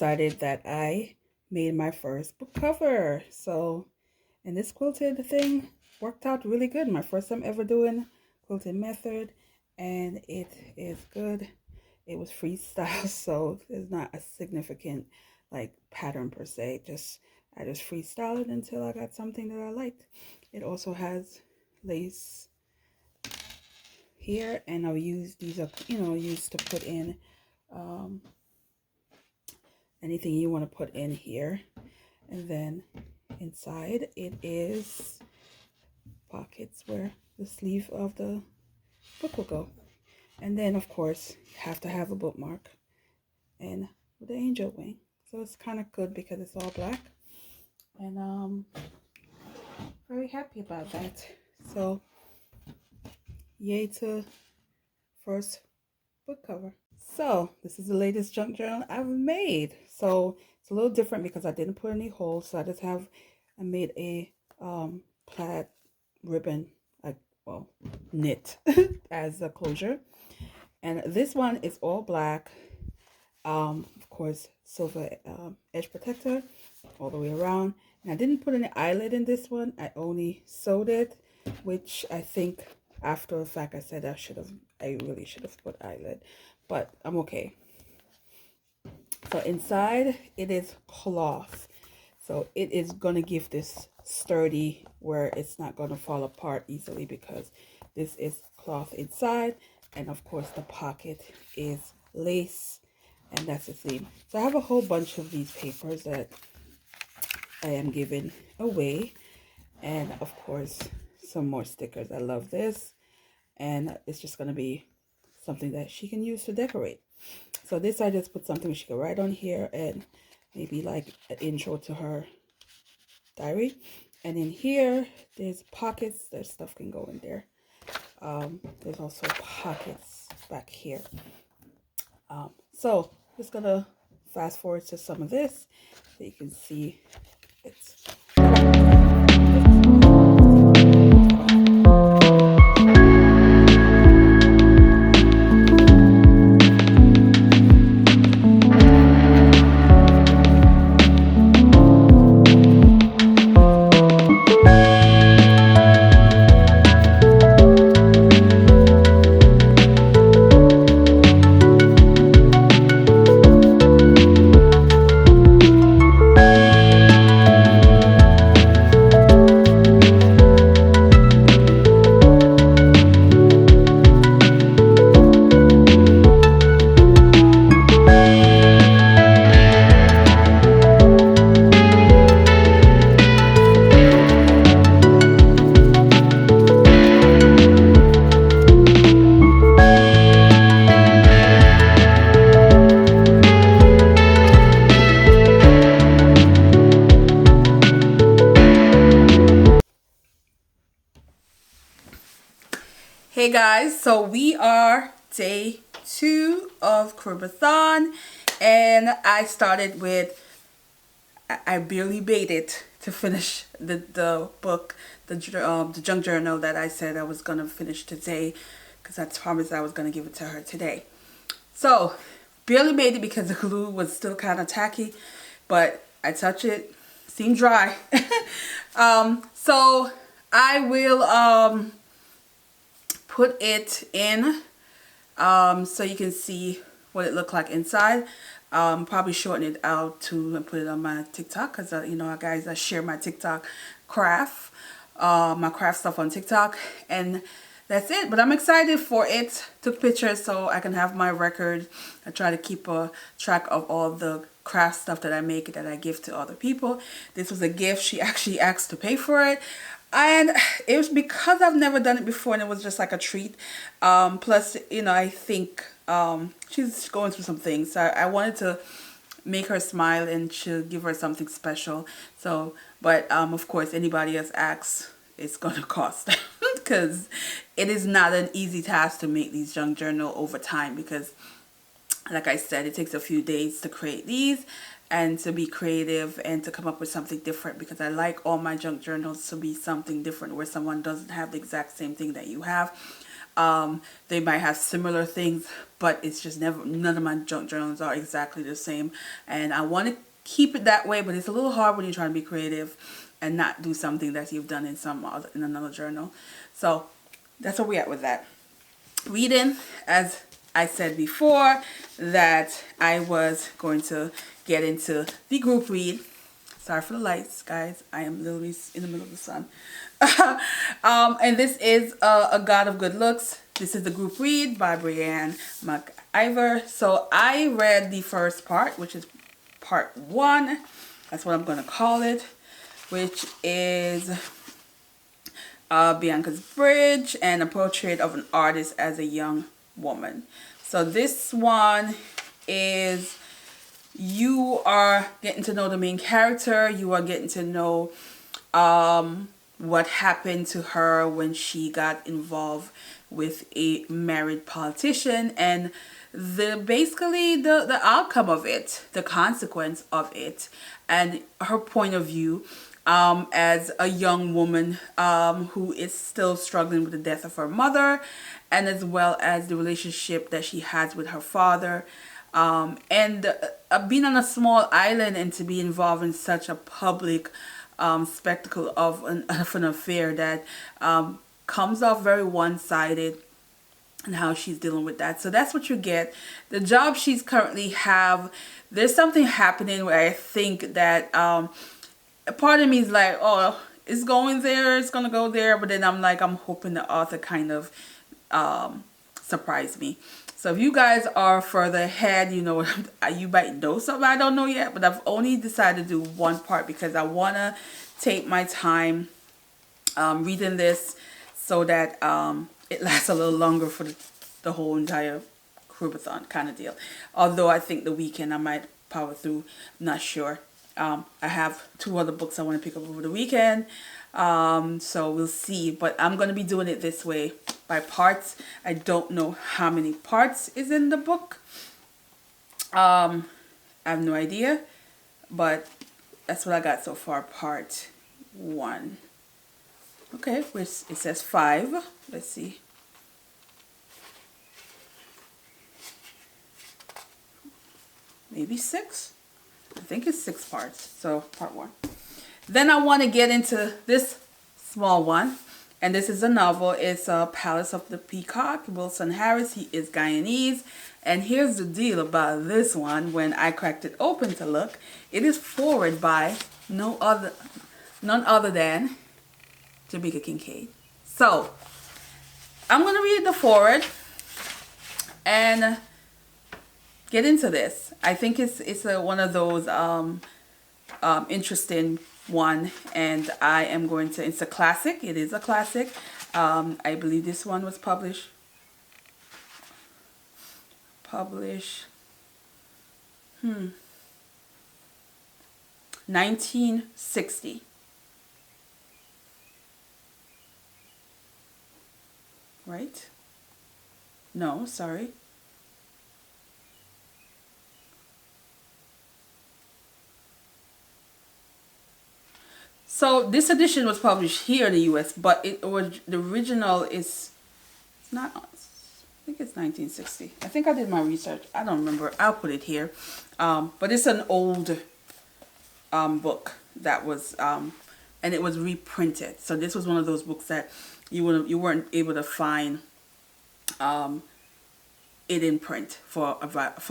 decided that I made my first book cover. So, and this quilted thing worked out really good. My first time ever doing quilting method, and it is good. It was freestyle, so it's not a significant like pattern per se. I just freestyled it until I got something that I liked. It also has lace here, and I'll use these up, used to put in anything you want to put in here. And then inside it is pockets where the sleeve of the book will go. And then of course you have to have a bookmark and with the angel wing. So it's kind of good because it's all black, and very happy about that. So yay to first book cover. So this is the latest junk journal I've made. So it's a little different because I didn't put any holes. So I made a plaid ribbon, knit as a closure. And this one is all black. Of course, silver edge protector all the way around. And I didn't put any eyelet in this one. I only sewed it, which I think after the fact I said I really should have put eyelet, but I'm okay. So inside it is cloth. So it is gonna give this sturdy where it's not gonna fall apart easily because this is cloth inside. And of course the pocket is lace, and that's the theme. So I have a whole bunch of these papers that I am giving away, and of course some more stickers. I love this, and it's just going to be something that she can use to decorate. So this, I just put something she can write on here and maybe like an intro to her diary. And in here there's pockets, there's stuff can go in there. There's also pockets back here. So just gonna fast forward to some of this so you can see it's Hey guys, so we are day 2 of CaribAthon, and I started with, I barely made it to finish the book, the junk journal that I said I was going to finish today, because I promised I was going to give it to her today. So barely made it because the glue was still kind of tacky, but I touched it, seemed dry. So I will put it in so you can see what it looked like inside. Probably shorten it out too and put it on my TikTok, because guys, I share my TikTok craft, my craft stuff on TikTok, and that's it. But I'm excited for it. Took pictures so I can have my record. I try to keep a track of all the craft stuff that I make that I give to other people. This was a gift. She actually asked to pay for it. And it was because I've never done it before, and it was just like a treat. Plus, I think she's going through some things. So I wanted to make her smile and to give her something special. So, but of course, anybody else asks, it's going to cost. Because it is not an easy task to make these junk journal over time. Because, like I said, it takes a few days to create these, and to be creative and to come up with something different, because I like all my junk journals to be something different where someone doesn't have the exact same thing that you have. They might have similar things, but it's just never, none of my junk journals are exactly the same. And I want to keep it that way, but it's a little hard when you're trying to be creative and not do something that you've done in another journal. So that's where we're at with that. Reading, as I said before, that I was going to get into the group read. Sorry for the lights, guys. I am literally in the middle of the sun. And this is A God of Good Looks. This is the group read by Brianne McIver. So I read the first part, which is part 1. That's what I'm going to call it, which is Bianca's Bridge and a portrait of an artist as a young woman. So this one is, you are getting to know the main character. You are getting to know what happened to her when she got involved with a married politician, and basically the outcome of it, the consequence of it, and her point of view as a young woman who is still struggling with the death of her mother, and as well as the relationship that she has with her father, and being on a small island and to be involved in such a public spectacle of an affair that comes off very one-sided, and how she's dealing with that. So that's what you get. The job she's currently have, there's something happening where I think that a part of me is like, oh, it's going there, it's gonna go there, but then I'm like, I'm hoping the author kind of surprise me. So if you guys are further ahead, you know, you might know something I don't know yet, but I've only decided to do one part because I want to take my time reading this so that it lasts a little longer for the whole entire CaribAthon kind of deal. Although I think the weekend I might power through, I'm not sure. I have 2 other books I want to pick up over the weekend. So we'll see, but I'm going to be doing it this way by parts. I don't know how many parts is in the book. I have no idea, but that's what I got so far, part 1. Okay, which it says 5. Let's see. Maybe 6. I think it's 6 parts. So part 1. Then I want to get into this small one, and this is a novel. It's Palace of the Peacock. Wilson Harris, he is Guyanese, and here's the deal about this one. When I cracked it open to look, it is forward by none other than Jamaica Kincaid. So I'm going to read the forward and get into this. I think it's one of those interesting one, and I am going to, it's a classic. It is a classic. I believe this one was published 1960. Right? No, sorry. So this edition was published here in the U.S., but the original is not. I think it's 1960. I think I did my research. I don't remember. I'll put it here. But it's an old book that was, and it was reprinted. So this was one of those books that you weren't able to find it in print for a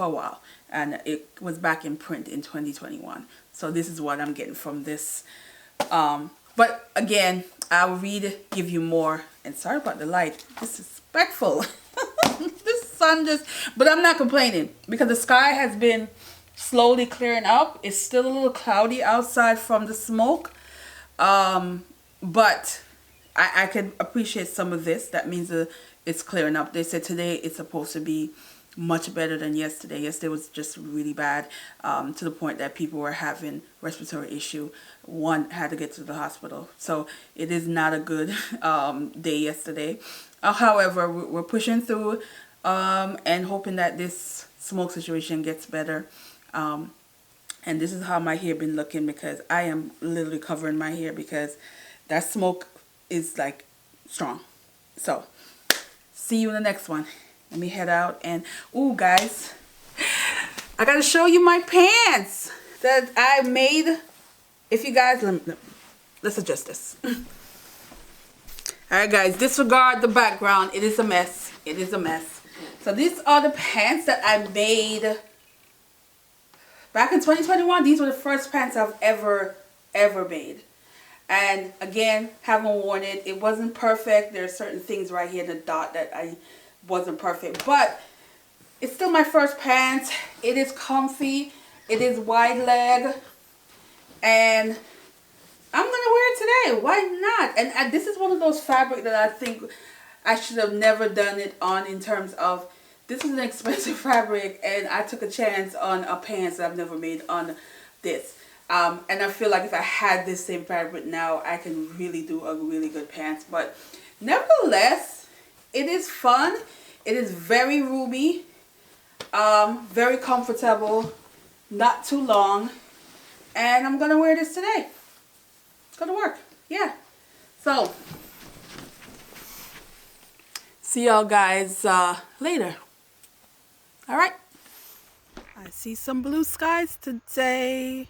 while, and it was back in print in 2021. So this is what I'm getting from this. But again, I'll give you more. And sorry about the light. Disrespectful. This sun but I'm not complaining because the sky has been slowly clearing up. It's still a little cloudy outside from the smoke. But I can appreciate some of this. That means it's clearing up. They said today it's supposed to be much better than yesterday. Yesterday was just really bad, to the point that people were having respiratory issue. One had to get to the hospital. So it is not a good day yesterday. However, we're pushing through and hoping that this smoke situation gets better. And this is how my hair been looking, because I am literally covering my hair because that smoke is like strong. So see you in the next one. Let me head out. And ooh, guys, I gotta show you my pants that I made. If you guys, let's adjust this. All right, guys, disregard the background. It is a mess. It is a mess. So these are the pants that I made back in 2021. These were the first pants I've ever made. And again, haven't worn it. It wasn't perfect. There are certain things right here in the dot that I wasn't perfect. But it's still my first pants. It is comfy. It is wide leg. And I'm going to wear it today. Why not? And this is one of those fabric that I think I should have never done it on, in terms of this is an expensive fabric and I took a chance on a pants that I've never made on this. And I feel like if I had this same fabric now, I can really do a really good pants. But nevertheless, it is fun. It is very roomy, very comfortable, not too long. And I'm going to wear this today. It's going to work. Yeah. So, see y'all guys later. All right. I see some blue skies today.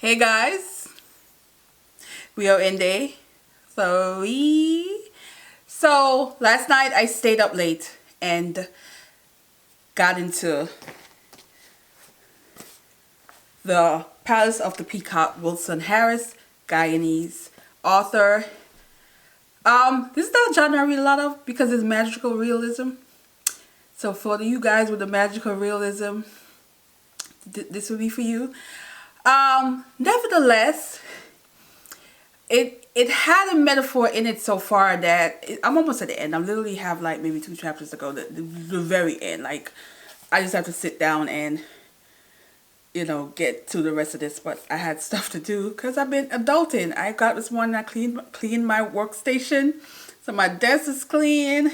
Hey guys, we are in day 3. So last night I stayed up late and got into The Palace of the Peacock, Wilson Harris, Guyanese author. This is the genre I read a lot of because it's magical realism. So for you guys with the magical realism, this will be for you. Nevertheless, it had a metaphor in it so far that I'm almost at the end. I literally have like maybe 2 chapters to go, the very end. Like, I just have to sit down and, you know, get to the rest of this. But I had stuff to do because I've been adulting. I got this morning, I cleaned my workstation, so my desk is clean,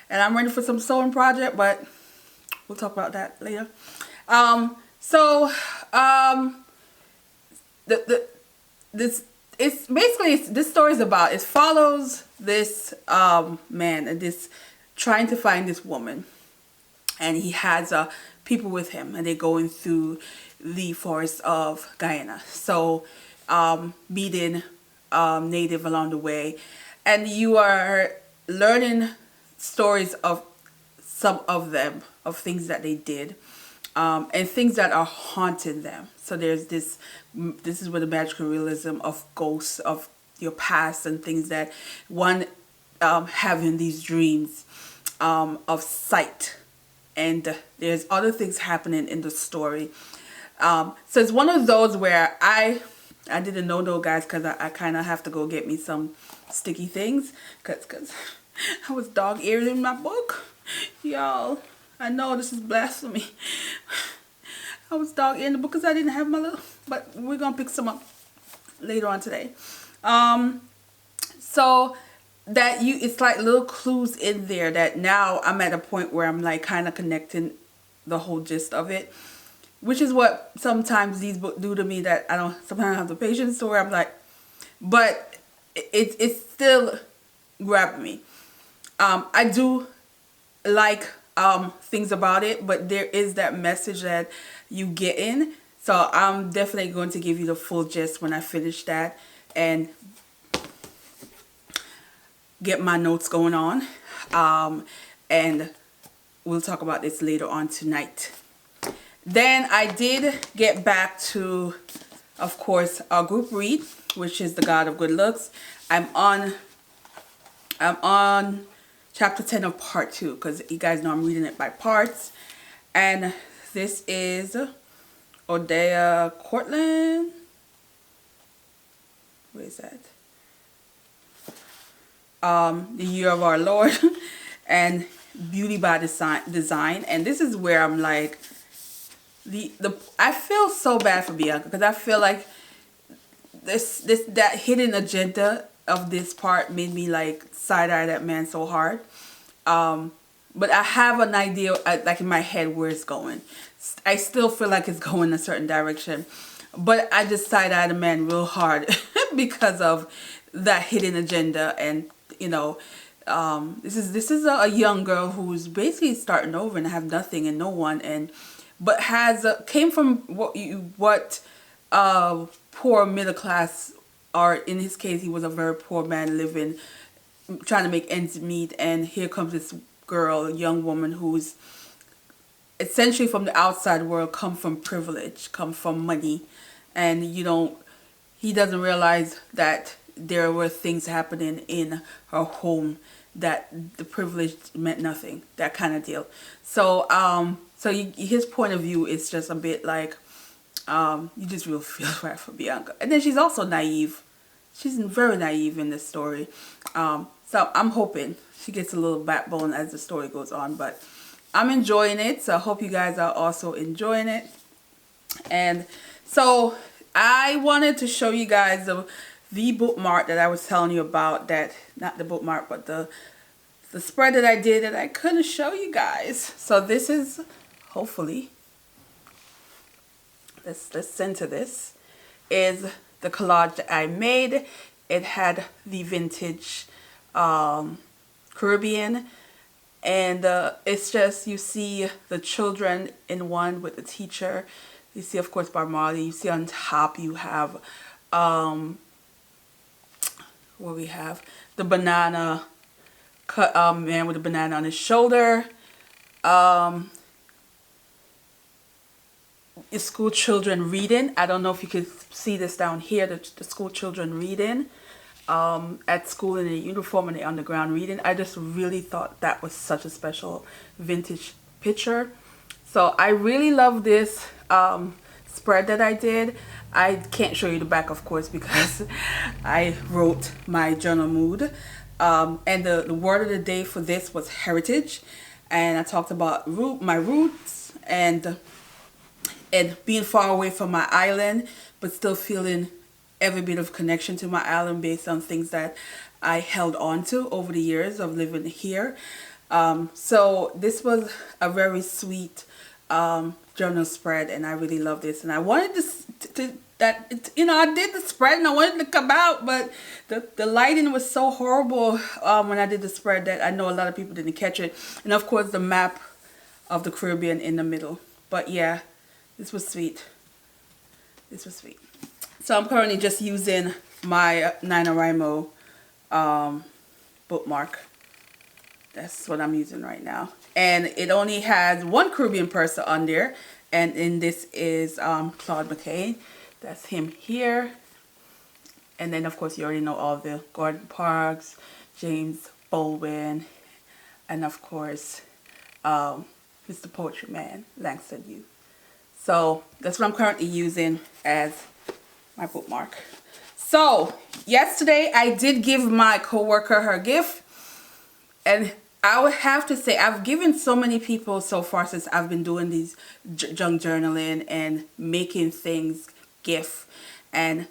and I'm ready for some sewing project. But we'll talk about that later. This story is about, it follows this man and this trying to find this woman, and he has people with him, and they're going through the forest of Guyana, so meeting native along the way, and you are learning stories of some of them, of things that they did, and things that are haunting them. So there's this is where the magical realism of ghosts of your past and things that one having these dreams of sight, and there's other things happening in the story. So it's one of those where I didn't know though, guys, because I kind of have to go get me some sticky things because I was dog-eared in my book. Y'all, I know this is blasphemy. I was dog-eared in the book because I didn't have my little, but we're going to pick some up later on today. So that it's like little clues in there that now I'm at a point where I'm like kind of connecting the whole gist of it, which is what sometimes these books do to me, that I don't sometimes have the patience to where I'm like, but it's still grabbing me. I do like things about it, but there is that message that you get in. So I'm definitely going to give you the full gist when I finish that and get my notes going on. And we'll talk about this later on tonight. Then I did get back to, of course, our group read, which is The God of Good Looks. I'm on chapter 10 of part 2, because you guys know I'm reading it by parts. And this is Odea Cortland. What is that? The Year of Our Lord and Beauty by Design. And this is where I'm like, I feel so bad for Bianca, because I feel like that hidden agenda of this part made me like side-eye that man so hard. But I have an idea, like in my head, where it's going. I still feel like it's going a certain direction, but I just side-eye the man real hard because of that hidden agenda. And you know, this is a young girl who's basically starting over and have nothing and no one, but came from what poor middle class, or in his case, he was a very poor man trying to make ends meet. And here comes this girl, a young woman who's essentially from the outside world, come from privilege, come from money, and he doesn't realize that there were things happening in her home that the privilege meant nothing, that kind of deal. So his point of view is just a bit like, you just really feel bad for Bianca. And then she's also naive. She's very naive in this story. So I'm hoping she gets a little backbone as the story goes on. But I'm enjoying it. So I hope you guys are also enjoying it. And so I wanted to show you guys the bookmark that I was telling you about. Not the bookmark, but the spread that I did that I couldn't show you guys. So this is, hopefully, let's center this, is the collage that I made. It had the vintage Caribbean, and it's just, you see the children in one with the teacher. You see, of course, Bob Marley. You see on top you have where we have the banana man with a banana on his shoulder. School children reading. I don't know if you can see this down here, the school children reading at school in a uniform and the underground reading. I just really thought that was such a special vintage picture. So I really love this spread that I did. I can't show you the back, of course, because I wrote my journal mood. And the word of the day for this was heritage. And I talked about my roots and being far away from my island, but still feeling every bit of connection to my island based on things that I held on to over the years of living here. So this was a very sweet journal spread, and I really love this. And I wanted I did the spread and I wanted it to come out, but the lighting was so horrible when I did the spread that I know a lot of people didn't catch it. And of course the map of the Caribbean in the middle. But yeah, this was sweet. This was sweet. So I'm currently just using my NaNoWriMo bookmark. That's what I'm using right now. And it only has one Caribbean person on there. And this is Claude McKay. That's him here. And then, of course, you already know all the Gordon Parks, James Baldwin, and, of course, Mr. Poetry Man, Langston Hughes. So that's what I'm currently using as my bookmark. So yesterday I did give my coworker her gift, and I would have to say I've given so many people so far since I've been doing these junk journaling and making things gift, and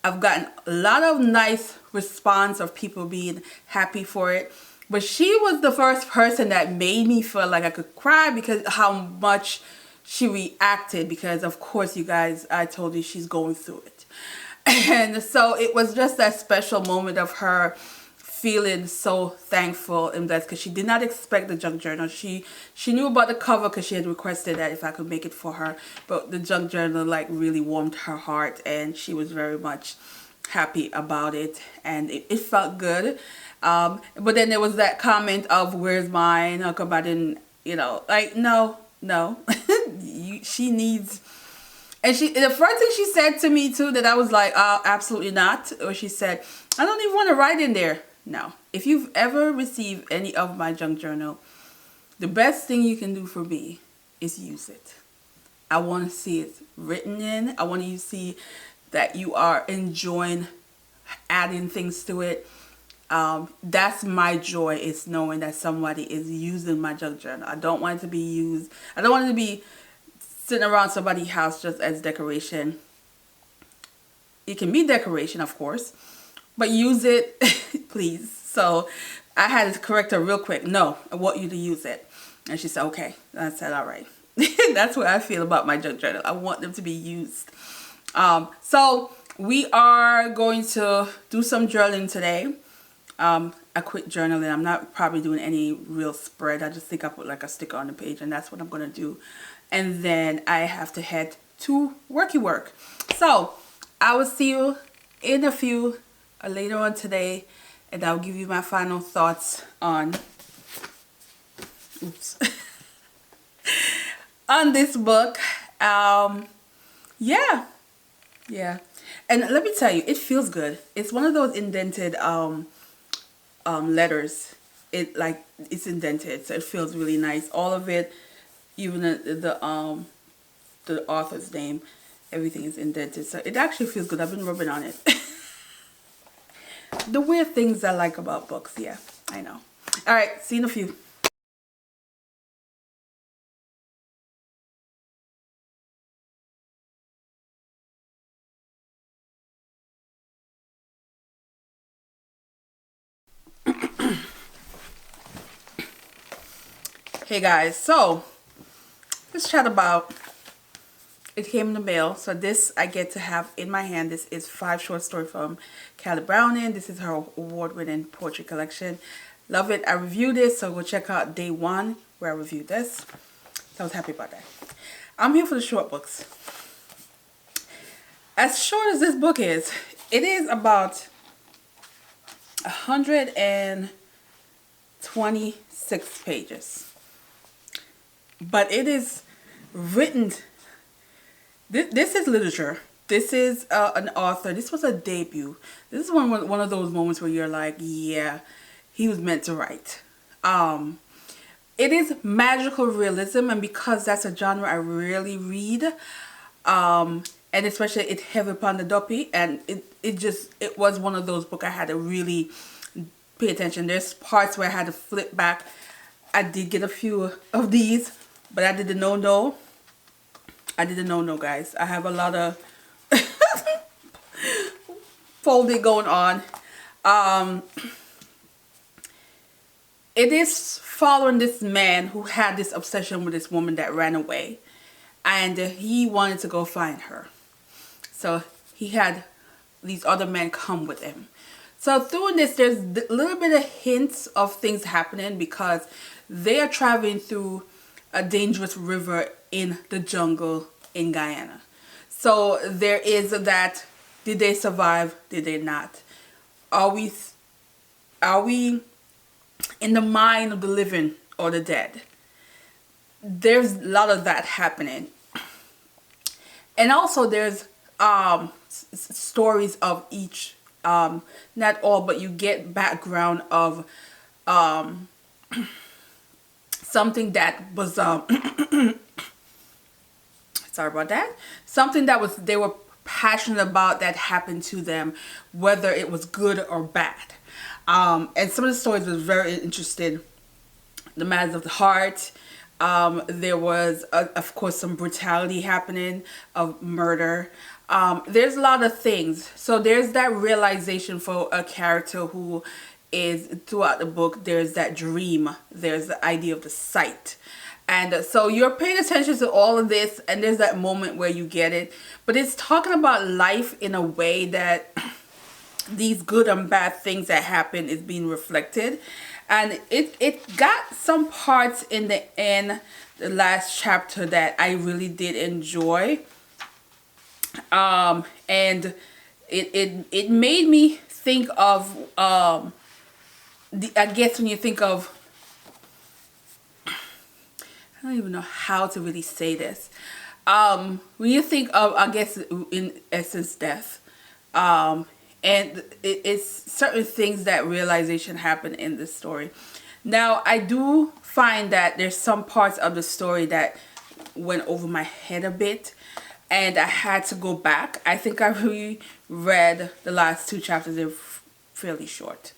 I've gotten a lot of nice response of people being happy for it. But she was the first person that made me feel like I could cry because how much she reacted, because of course, you guys, I told you she's going through it. And so it was just that special moment of her feeling so thankful and blessed, because she did not expect the junk journal. She knew about the cover because she had requested that if I could make it for her, but the junk journal like really warmed her heart, and she was very much happy about it, and it felt good. But then there was that comment of, where's mine? How come I didn't, like, no. She needs, and the first thing she said to me too, that I was like, absolutely not. Or she said, I don't even want to write in there. No. If you've ever received any of my junk journal, the best thing you can do for me is use it. I want to see it written in. I want you to see that you are enjoying adding things to it. That's my joy, is knowing that somebody is using my junk journal. I don't want it to be used. I don't want it to be sitting around somebody's house just as decoration. It can be decoration, of course, but use it, please. So I had to correct her real quick. No, I want you to use it. And she said, okay. I said, all right. That's what I feel about my junk journal. I want them to be used. So we are going to do some journaling today. A quick journaling. I'm not probably doing any real spread. I just think I put like a sticker on the page, and that's what I'm going to do. And then I have to head to work. So I will see you in a few later on today, and I'll give you my final thoughts on on this book. Yeah. And let me tell you, it feels good. It's one of those indented letters. It's indented, so it feels really nice. All of it, even the author's name, everything is indented, so it actually feels good. I've been rubbing on it. The weird things I like about books. Yeah, I know. All right, see you in a few. Hey guys, so let's chat about, it came in the mail. So this I get to have in my hand. This is 5 short stories from Callie Browning. This is her award-winning poetry collection. Love it. I reviewed this, so go check out day 1 where I reviewed this. So I was happy about that. I'm here for the short books. As short as this book is, it is about 126 pages. But it is written. This is literature. This is an author. This was a debut. This is one of those moments where you're like, yeah, he was meant to write. It is magical realism, and because that's a genre I rarely read, and especially it heavy upon the duppy, and it was one of those books I had to really pay attention. There's parts where I had to flip back. I did get a few of these, but I did the no. I did the no, guys. I have a lot of folding going on. It is following this man who had this obsession with this woman that ran away, and he wanted to go find her. So he had these other men come with him. So through this, there's a little bit of hints of things happening because they are traveling through a dangerous river in the jungle in Guyana. So there is that, did they survive? Did they not? Are we in the mind of the living or the dead? There's a lot of that happening. And also there's stories of each, not all, but you get background of something that was sorry about that. Something that they were passionate about that happened to them, whether it was good or bad. And some of the stories was very interesting. The matters of the heart. There was, of course, some brutality happening of murder. There's a lot of things. So there's that realization for a character who is, throughout the book, there's that dream. There's the idea of the sight. And so you're paying attention to all of this, and there's that moment where you get it. But it's talking about life in a way that these good and bad things that happen is being reflected. And it got some parts in the end, the last chapter, that I really did enjoy. And it made me think of I guess when you think of, I don't even know how to really say this. When you think of, I guess, in essence, death. And it's certain things that realization happen in this story. Now, I do find that there's some parts of the story that went over my head a bit, and I had to go back. I think I reread the last 2 chapters. They're fairly short.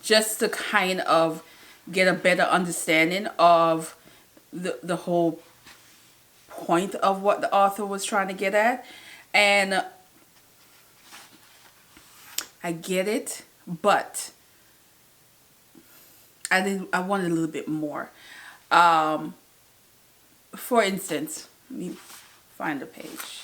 Just to kind of get a better understanding of the whole point of what the author was trying to get at. And I get it, but I wanted a little bit more. For instance, let me find the page.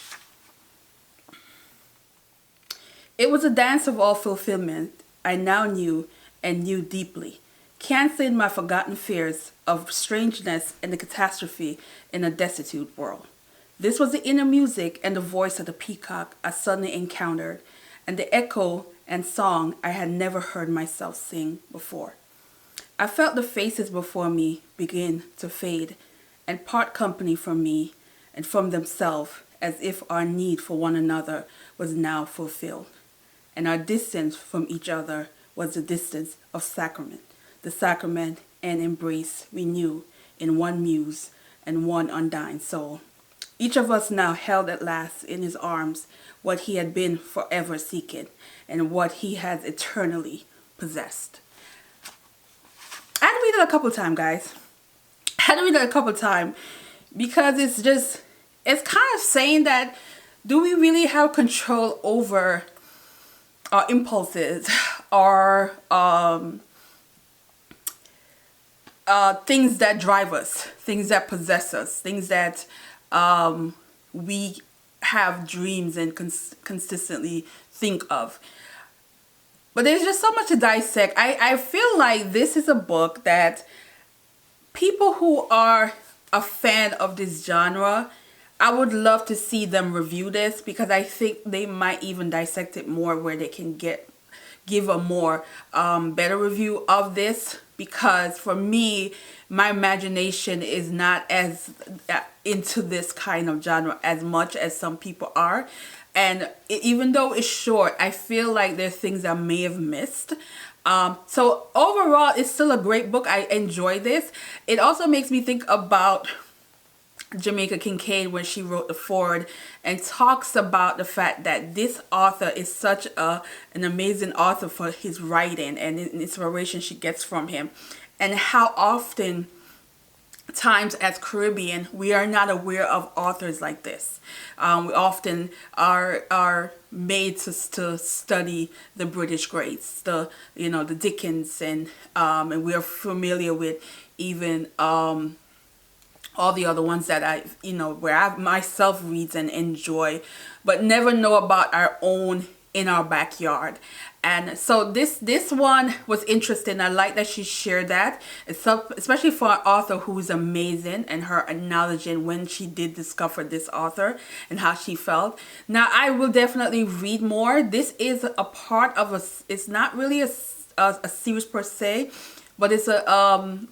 It was a dance of all fulfillment I now knew and knew deeply, canceling my forgotten fears of strangeness and the catastrophe in a destitute world. This was the inner music and the voice of the peacock I suddenly encountered, and the echo and song I had never heard myself sing before. I felt the faces before me begin to fade and part company from me and from themselves, as if our need for one another was now fulfilled, and our distance from each other was the distance of sacrament, the sacrament and embrace we knew in one muse and one undying soul. Each of us now held at last in his arms what he had been forever seeking and what he has eternally possessed. I had to read it a couple of times, guys. I had to read it a couple of times because it's kind of saying that, do we really have control over our impulses, our things that drive us, things that possess us, things that we have dreams and consistently think of? But there's just so much to dissect. I feel like this is a book that people who are a fan of this genre, I would love to see them review this, because I think they might even dissect it more where they can give a more better review of this. Because for me, my imagination is not as into this kind of genre as much as some people are. And even though it's short, I feel like there's things I may have missed. So overall, it's still a great book. I enjoy this. It also makes me think about Jamaica Kincaid when she wrote The Ford, and talks about the fact that this author is such an amazing author for his writing and the inspiration she gets from him, and how often times as Caribbean we are not aware of authors like this. We often are made to study the British greats, the Dickens, and we are familiar with even all the other ones that where I myself reads and enjoy, but never know about our own in our backyard. And so this one was interesting. I like that she shared that, especially for an author who is amazing, and her acknowledging when she did discover this author and how she felt. Now, I will definitely read more. This is a part of it's not really a series per se, but it's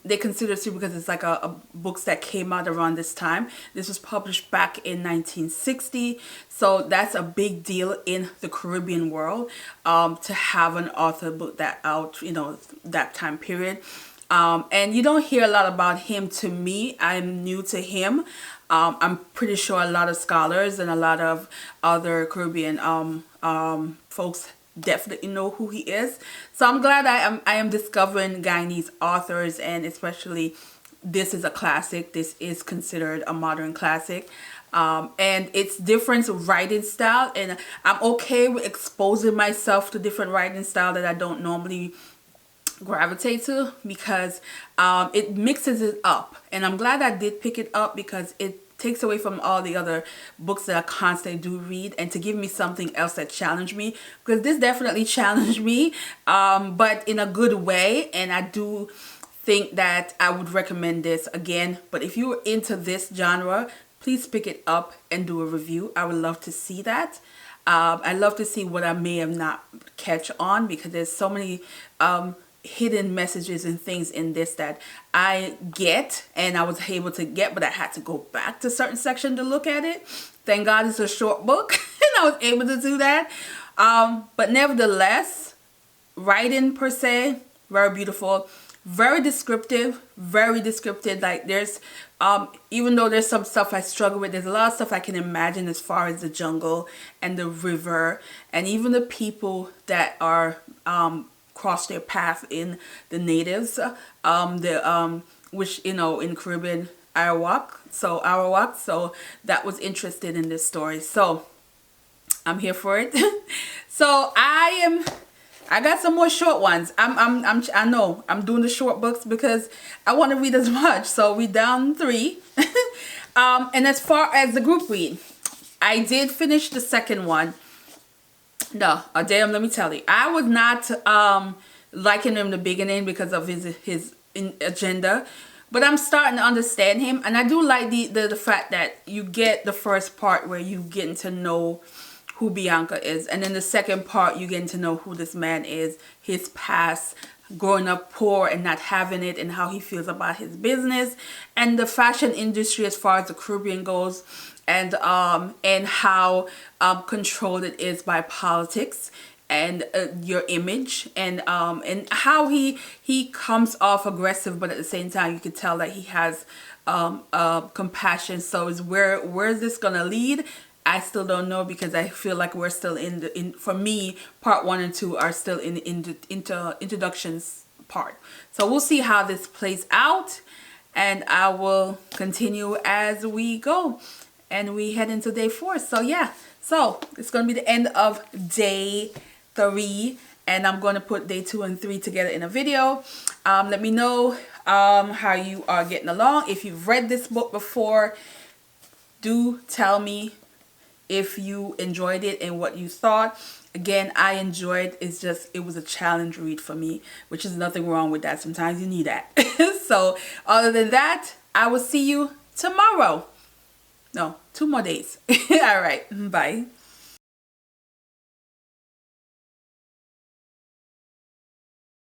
they consider it because it's like a books that came out around this time. This was published back in 1960, so that's a big deal in the Caribbean world, to have an author book that out, that time period. And you don't hear a lot about him. To me, I'm new to him. I'm pretty sure a lot of scholars and a lot of other Caribbean folks definitely know who he is. So I'm glad I am discovering Guyanese authors, and especially this is a classic. This is considered a modern classic, and it's different writing style, and I'm okay with exposing myself to different writing style that I don't normally gravitate to, because it mixes it up, and I'm glad I did pick it up, because it takes away from all the other books that I constantly do read, and to give me something else that challenged me, because this definitely challenged me, but in a good way. And I do think that I would recommend this again. But if you're into this genre, please pick it up and do a review. I would love to see that. I love to see what I may have not catch on, because there's so many hidden messages and things in this that I get, and I was able to get, but I had to go back to certain section to look at it. Thank God it's a short book and I was able to do that. But nevertheless, writing per se, very beautiful, very descriptive, very descriptive. Like there's even though there's some stuff I struggle with, there's a lot of stuff I can imagine as far as the jungle and the river and even the people that are cross their path in the natives, which, you know, in Caribbean, Arawak. So that was interested in this story. So I'm here for it. So I got some more short ones. I know I'm doing the short books because I want to read as much. So we down 3. And as far as the group read, I did finish the second one. No, damn, let me tell you, I was not liking him in the beginning because of his agenda, but I'm starting to understand him, and I do like the fact that you get the first part where you getting to know who Bianca is, and then the second part you getting to know who this man is, his past, growing up poor and not having it, and how he feels about his business and the fashion industry as far as the Caribbean goes, and how controlled it is by politics and your image, and how he comes off aggressive, but at the same time you can tell that he has compassion. So is where is this gonna lead? I still don't know, because I feel like we're still for me, part 1 and 2 are still in the introductions part. So we'll see how this plays out, and I will continue as we go, and we head into day 4. So yeah, so it's gonna be the end of day 3, and I'm going to put day 2 and 3 together in a video. Let me know how you are getting along. If you've read this book before, do tell me if you enjoyed it and what you thought. Again, I enjoyed it. It was a challenge read for me, which is nothing wrong with that. Sometimes you need that. So other than that, I will see you tomorrow. No, 2 more days. All right, bye.